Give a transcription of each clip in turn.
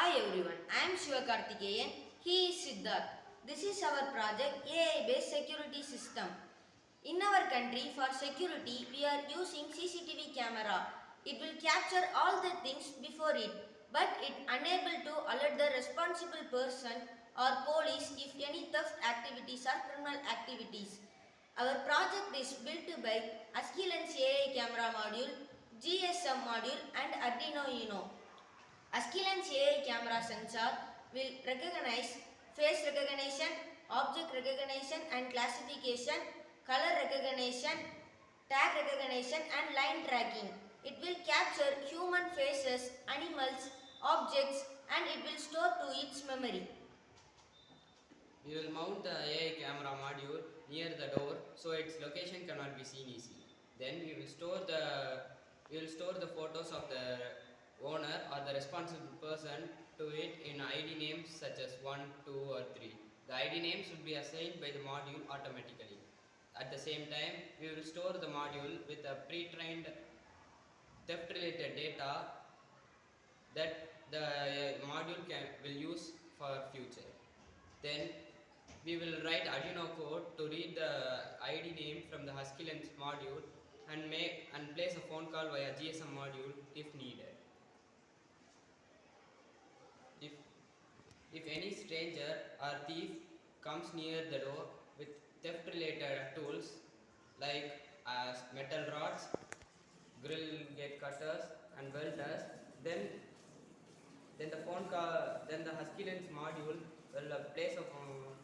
Hi everyone, I am Shivakarthikeyan. He is Siddharth. This is our project AI-based security system. In our country, for security, we are using CCTV camera. It will capture all the things before it, but it unable to alert the responsible person or police if any theft activities or criminal activities. Our project is built by Askilens AI camera module, GSM module and Arduino Uno. Askilens AI camera sensor will recognize face recognition, object recognition and classification, color recognition, tag recognition and line tracking. It will capture human faces, animals, objects and it will store to its memory. We will mount the AI camera module near the door so its location cannot be seen easily. Then we will store the photos of the owner or the responsible person to it in ID names such as 1, 2 or 3. The ID names will be assigned by the module automatically. At the same time, we will store the module with a pre-trained theft related data that the module will use for future. Then we will write Arduino code to read the ID name from the Husky-Lens module and place a phone call via GSM module if needed. If, if any stranger or thief comes near the door with theft related tools like metal rods, grill gate cutters and welders, then then the Husky-Lens module will place a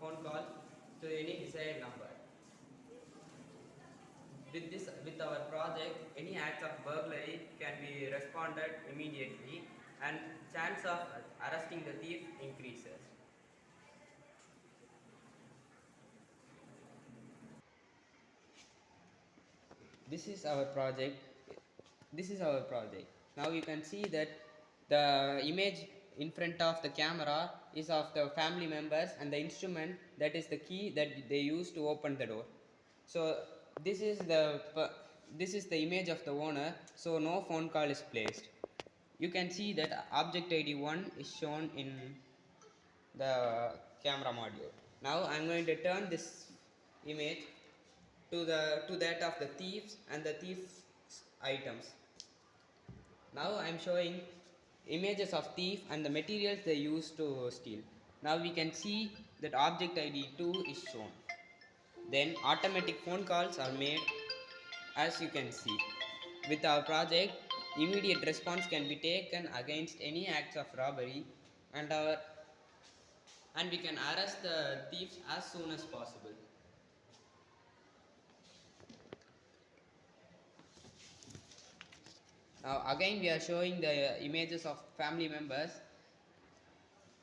phone call to any desired number. With our project, any acts of burglary can be responded immediately, and chance of arresting the thief increases. This is our project. This is our project. Now you can see that the image in front of the camera is of the family members, and the instrument, that is the key that they use to open the door. So this is the image of the owner, so no phone call is placed. You can see that object ID 1 is shown in the camera module. Now I am going to turn this image to that of the thieves and the thief's items. Now I am showing images of thief and the materials they use to steal. Now we can see that object ID 2 is shown. Then automatic phone calls are made, as you can see. With our project, immediate response can be taken against any acts of robbery, and we can arrest the thieves as soon as possible. Now again we are showing the images of family members.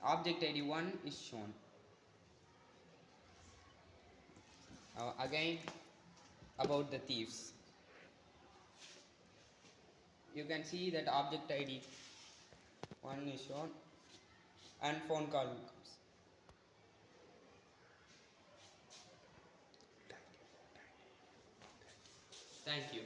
Object ID 1 is shown. Now again about the thieves. You can see that object ID 1 is shown and phone call comes. Thank you.